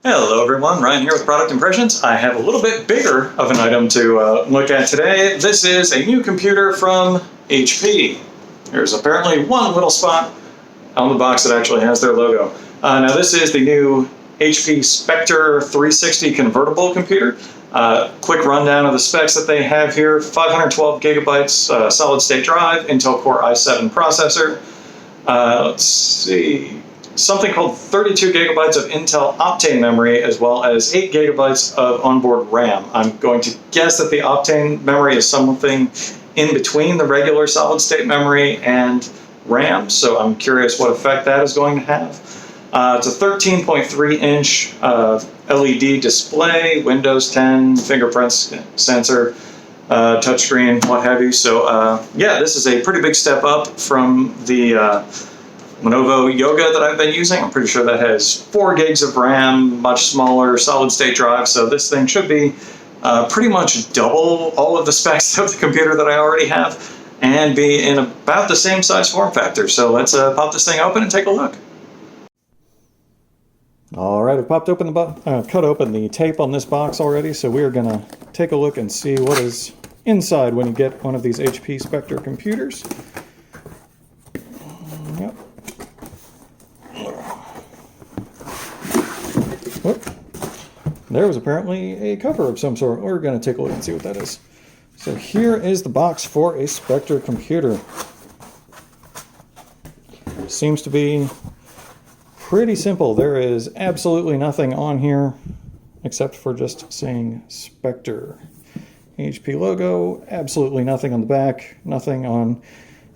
Hello everyone, Ryan here with Product Impressions. I have a little bit bigger of an item to look at today. This is a new computer from HP. There's apparently one little spot on the box that actually has their logo. Now this is the new HP Spectre 360 convertible computer. Quick rundown of the specs that they have here. 512 gigabytes solid state drive, Intel Core i7 processor. Let's see. Something called 32 gigabytes of Intel Optane memory, as well as 8 gigabytes of onboard RAM. I'm going to guess that the Optane memory is something in between the regular solid state memory and RAM, so I'm curious what effect that is going to have. It's a 13.3 inch LED display, Windows 10, fingerprint sensor, touchscreen, what have you. So yeah, this is a pretty big step up from the Lenovo Yoga that I've been using. I'm pretty sure that has 4 gigs of RAM, much smaller solid state drive, so this thing should be pretty much double all of the specs of the computer that I already have and be in about the same size form factor. So let's pop this thing open and take a look. Alright, I've popped open cut open the tape on this box already, so we are going to take a look and see what is inside when you get one of these HP Spectre computers. Yep. Whoop. There was apparently a cover of some sort. We're going to take a look and see what that is. So here is the box for a Spectre computer. Seems to be pretty simple. There is absolutely nothing on here except for just saying Spectre. HP logo, absolutely nothing on the back, nothing on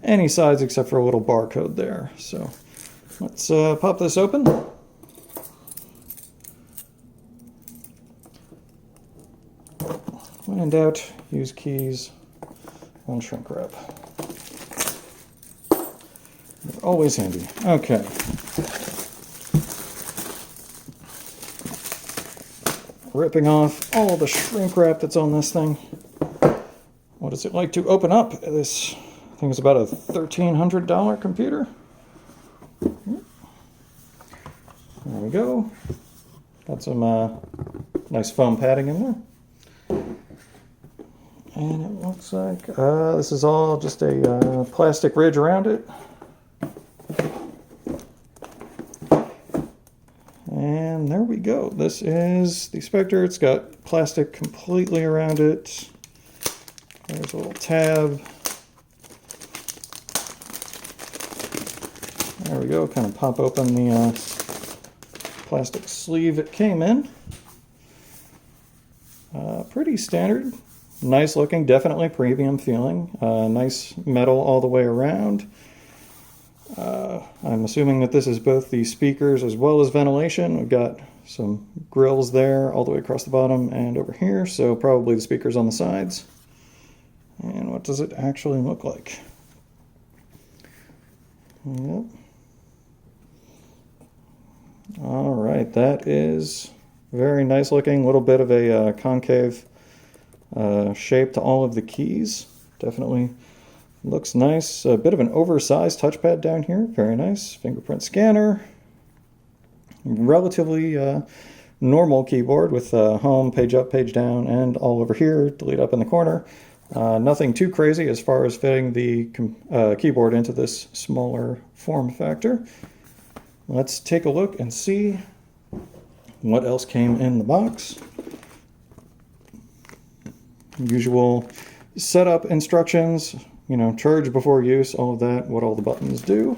any sides except for a little barcode there. So let's pop this open. When in doubt, use keys and shrink wrap. They're always handy. Okay. Ripping off all the shrink wrap that's on this thing. What is it like to open up? This thing is about a $1,300 computer. There we go. Got some nice foam padding in there. And it looks like this is all just a plastic ridge around it. And there we go. This is the Spectre. It's got plastic completely around it. There's a little tab. There we go. Kind of pop open the plastic sleeve it came in. Pretty standard. Nice looking, definitely premium feeling. Nice metal all the way around. I'm assuming that this is both the speakers as well as ventilation. We've got some grills there all the way across the bottom and over here, so probably the speakers on the sides. And what does it actually look like? Yep. All right, that is very nice looking. A little bit of a concave shape to all of the keys. Definitely looks nice. A bit of an oversized touchpad down here. Very nice. Fingerprint scanner. Relatively normal keyboard with home, page up, page down, and all over here. Delete up in the corner. Nothing too crazy as far as fitting the keyboard into this smaller form factor. Let's take a look and see what else came in the box. Usual setup instructions, you know, charge before use, all of that, what all the buttons do.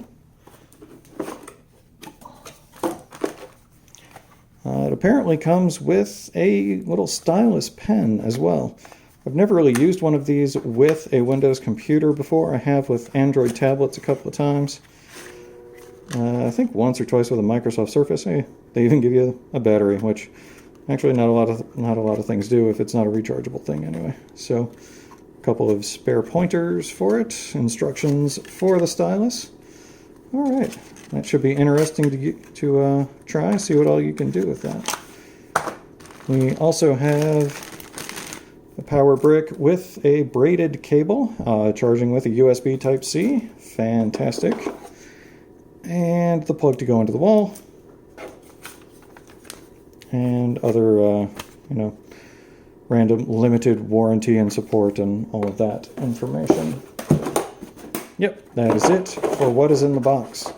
It apparently comes with a little stylus pen as well. I've never really used one of these with a Windows computer before. I have with Android tablets a couple of times. I think once or twice with a Microsoft Surface. They even give you a battery, which actually not a lot of things do if it's not a rechargeable thing anyway. So a couple of spare pointers for it, instructions for the stylus. All right, that should be interesting to try, see what all you can do with that. We also have a power brick with a braided cable, charging with a USB Type-C. Fantastic. And the plug to go into the wall. and other, you know, random limited warranty and support and all of that information. Yep, that is it for what is in the box.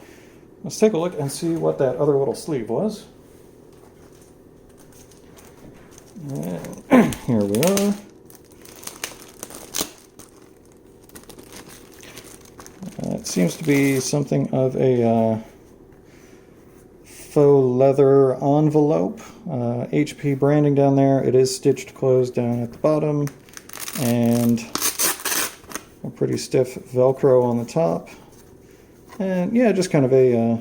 Let's take a look and see what that other little sleeve was. And here we are. It seems to be something of a faux leather envelope. HP branding down there. It is stitched closed down at the bottom, and a pretty stiff Velcro on the top. And yeah, just kind of a,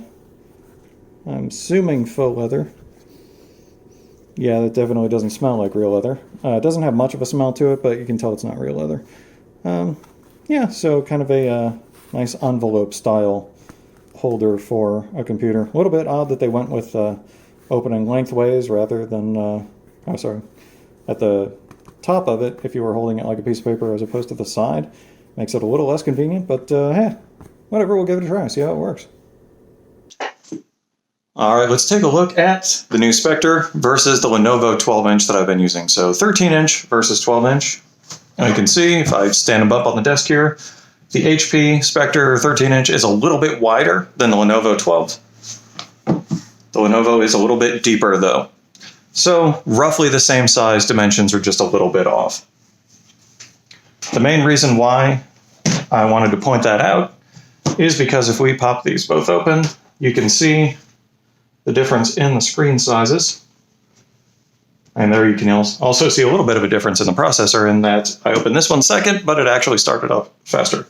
I'm assuming faux leather. Yeah, that definitely doesn't smell like real leather. It doesn't have much of a smell to it, but you can tell it's not real leather. Yeah, so kind of a nice envelope style holder for a computer. A little bit odd that they went with opening lengthways rather than, oh sorry, at the top of it, if you were holding it like a piece of paper as opposed to the side. Makes it a little less convenient, but hey, whatever, we'll give it a try, see how it works. All right, let's take a look at the new Spectre versus the Lenovo 12-inch that I've been using. So 13-inch versus 12-inch. And you can see, if I stand them up on the desk here, the HP Spectre 13-inch is a little bit wider than the Lenovo 12. The Lenovo is a little bit deeper, though. So roughly the same size, dimensions are just a little bit off. The main reason why I wanted to point that out is because if we pop these both open, you can see the difference in the screen sizes. And there you can also see a little bit of a difference in the processor in that I opened this one second, but it actually started up faster.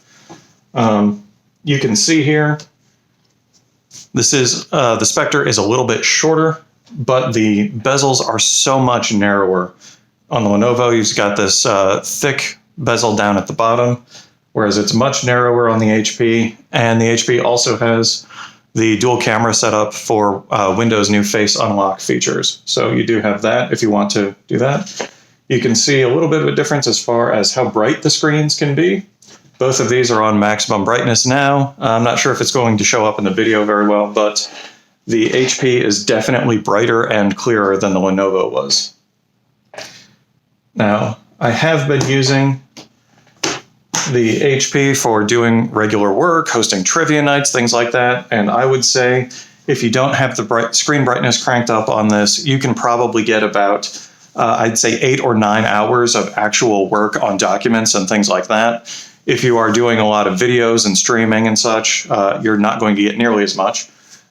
You can see here, this is the Spectre is a little bit shorter, but the bezels are so much narrower. On the Lenovo, you've got this thick bezel down at the bottom, whereas it's much narrower on the HP, and the HP also has the dual camera setup for Windows' new face unlock features. So you do have that if you want to do that. You can see a little bit of a difference as far as how bright the screens can be. Both of these are on maximum brightness now. I'm not sure if it's going to show up in the video very well, but the HP is definitely brighter and clearer than the Lenovo was. Now, I have been using the HP for doing regular work, hosting trivia nights, things like that, and I would say if you don't have the screen brightness cranked up on this, you can probably get about, I'd say 8 or 9 hours of actual work on documents and things like that. If you are doing a lot of videos and streaming and such, you're not going to get nearly as much.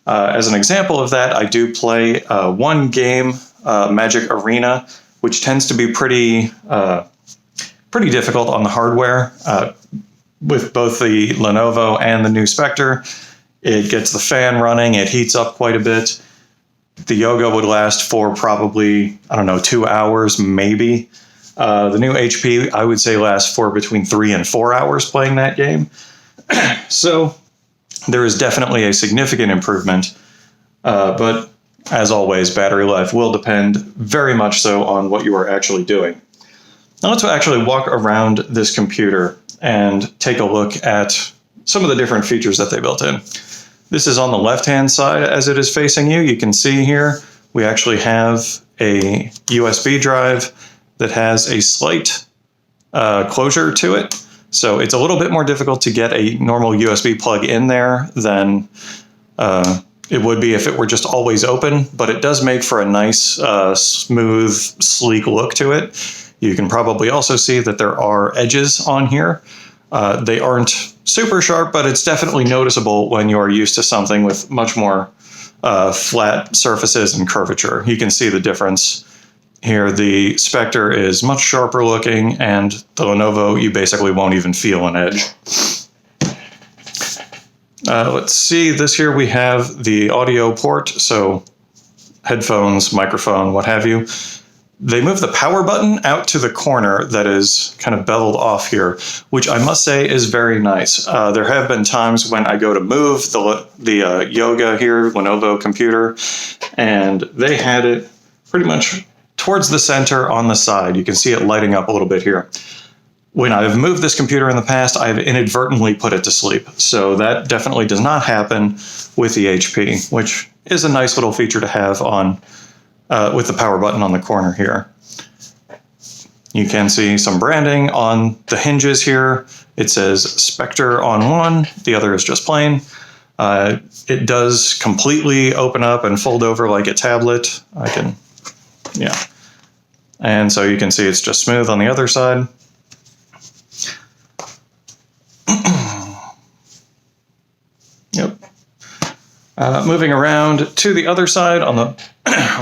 As an example of that, I do play one game, Magic Arena, which tends to be pretty difficult on the hardware. With both the Lenovo and the new Spectre, it gets the fan running, it heats up quite a bit. The yoga would last for probably, I don't know, 2 hours maybe. The new HP, I would say, lasts for between 3 and 4 hours playing that game. So there is definitely a significant improvement, but as always, battery life will depend very much so on what you are actually doing. Now let's actually walk around this computer and take a look at some of the different features that they built in. This is on the left-hand side as it is facing you. You can see here we actually have a USB drive that has a slight closure to it. So it's a little bit more difficult to get a normal USB plug in there than it would be if it were just always open, but it does make for a nice, smooth, sleek look to it. You can probably also see that there are edges on here. They aren't super sharp, but it's definitely noticeable when you are used to something with much more flat surfaces and curvature. You can see the difference here. The Spectre is much sharper looking, and the Lenovo, you basically won't even feel an edge. Let's see, this here we have the audio port, so headphones, microphone, what have you. They moved the power button out to the corner that is kind of beveled off here, which I must say is very nice. There have been times when I go to move the Yoga here, Lenovo computer, and they had it pretty much towards the center on the side. You can see it lighting up a little bit here. When I've moved this computer in the past, I've inadvertently put it to sleep. So that definitely does not happen with the HP, which is a nice little feature to have on with the power button on the corner here. You can see some branding on the hinges here. It says Spectre on one, the other is just plain. It does completely open up and fold over like a tablet. Yeah. And so you can see it's just smooth on the other side. Yep. Moving around to the other side on the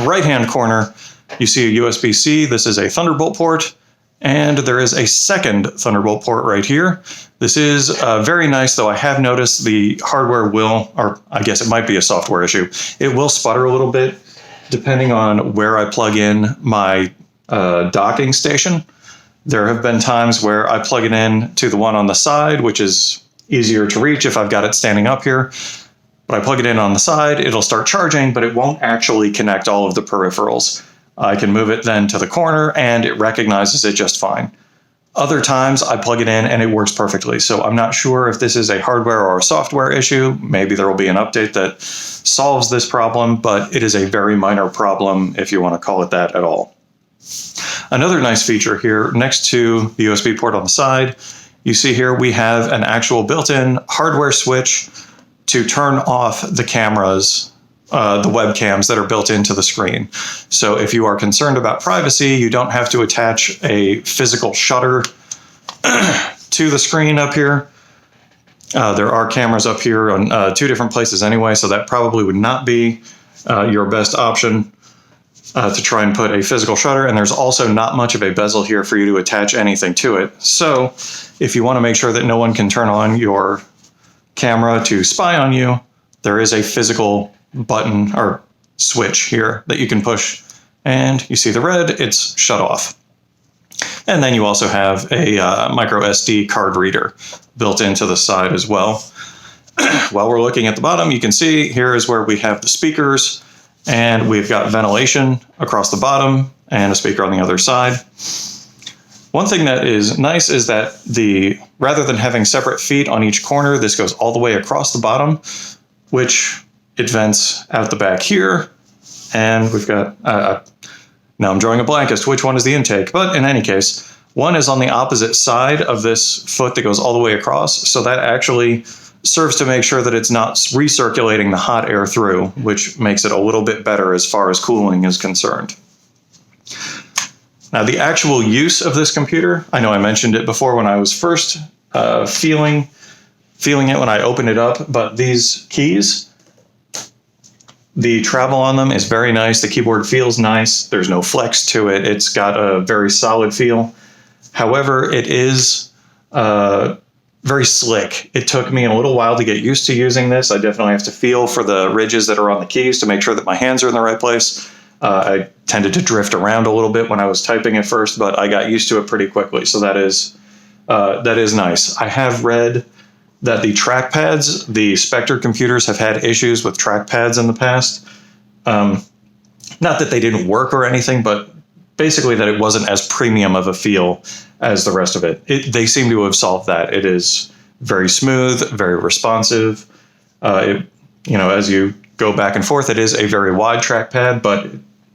right-hand corner, you see a USB-C. This is a Thunderbolt port. And there is a second Thunderbolt port right here. This is very nice, though I have noticed the hardware will, or I guess it might be a software issue, it will sputter a little bit depending on where I plug in my docking station. There have been times where I plug it in to the one on the side, which is easier to reach if I've got it standing up here. But I plug it in on the side, it'll start charging, but it won't actually connect all of the peripherals. I can move it then to the corner and it recognizes it just fine. Other times I plug it in and it works perfectly. So I'm not sure if this is a hardware or a software issue. Maybe there will be an update that solves this problem, but it is a very minor problem if you want to call it that at all. Another nice feature here, next to the USB port on the side, you see here we have an actual built-in hardware switch to turn off the cameras, the webcams that are built into the screen. So if you are concerned about privacy, you don't have to attach a physical shutter to the screen up here. There are cameras up here on two different places anyway, so that probably would not be your best option to try and put a physical shutter. And there's also not much of a bezel here for you to attach anything to it. So if you want to make sure that no one can turn on your camera to spy on you, there is a physical button or switch here that you can push, and you see the red, it's shut off. And then you also have a micro SD card reader built into the side as well. While we're looking at the bottom, you can see here is where we have the speakers, and we've got ventilation across the bottom and a speaker on the other side. One thing that is nice is that rather than having separate feet on each corner, this goes all the way across the bottom, which it vents out the back here, and we've got, now I'm drawing a blank as to which one is the intake, but in any case, one is on the opposite side of this foot that goes all the way across, so that actually serves to make sure that it's not recirculating the hot air through, which makes it a little bit better as far as cooling is concerned. Now, the actual use of this computer, I know I mentioned it before when I was first feeling it when I opened it up, but these keys, the travel on them is very nice. The keyboard feels nice. There's no flex to it. It's got a very solid feel. However, it is very slick. It took me a little while to get used to using this. I definitely have to feel for the ridges that are on the keys to make sure that my hands are in the right place. I tended to drift around a little bit when I was typing at first, but I got used to it pretty quickly. So that is nice. I have read that the trackpads, the Spectre computers have had issues with trackpads in the past. Not that they didn't work or anything, but basically that it wasn't as premium of a feel as the rest of it. They seem to have solved that. It is very smooth, very responsive. As you go back and forth, it is a very wide trackpad, but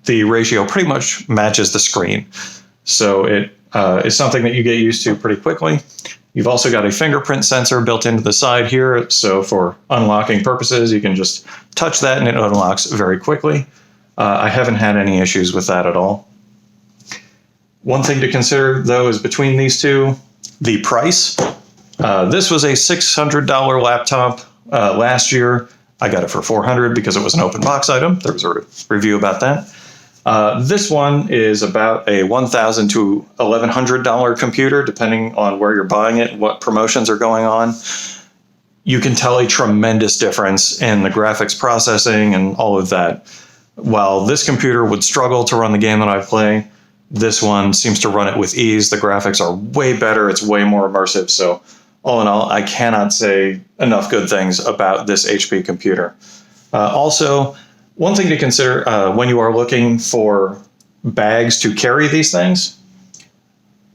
the ratio pretty much matches the screen. So it is something that you get used to pretty quickly. You've also got a fingerprint sensor built into the side here, so for unlocking purposes, you can just touch that and it unlocks very quickly. I haven't had any issues with that at all. One thing to consider, though, is between these two, the price. This was a $600 laptop last year. I got it for $400 because it was an open box item. There was a review about that. This one is about a $1,000 to $1,100 computer, depending on where you're buying it, what promotions are going on. You can tell a tremendous difference in the graphics processing and all of that. While this computer would struggle to run the game that I play, this one seems to run it with ease. The graphics are way better. It's way more immersive. So all in all, I cannot say enough good things about this HP computer. Also, one thing to consider when you are looking for bags to carry these things,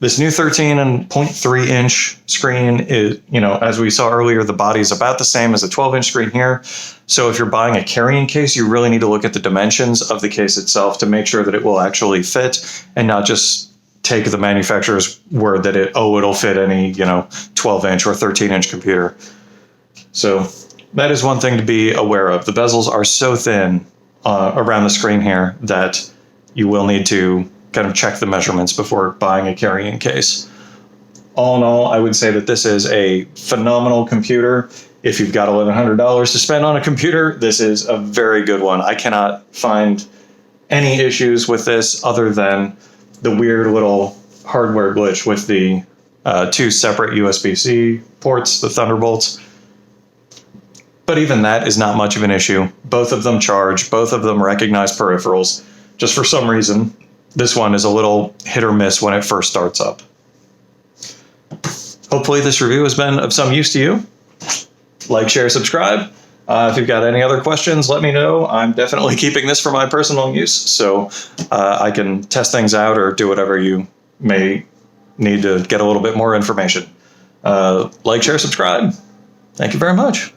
This new 13.3 inch screen is, as we saw earlier, the body is about the same as a 12-inch screen here. So if you're buying a carrying case, you really need to look at the dimensions of the case itself to make sure that it will actually fit and not just take the manufacturer's word that it'll fit any, 12-inch or 13-inch computer. So that is one thing to be aware of. The bezels are so thin around the screen here that you will need to kind of check the measurements before buying a carrying case. All in all, I would say that this is a phenomenal computer. If you've got $1,100 to spend on a computer, this is a very good one. I cannot find any issues with this other than the weird little hardware glitch with the two separate USB-C ports, the Thunderbolts. But even that is not much of an issue. Both of them charge, both of them recognize peripherals. Just for some reason, this one is a little hit or miss when it first starts up. Hopefully this review has been of some use to you. Like, share, subscribe. If you've got any other questions, let me know. I'm definitely keeping this for my personal use, so I can test things out or do whatever you may need to get a little bit more information. Like, share, subscribe. Thank you very much.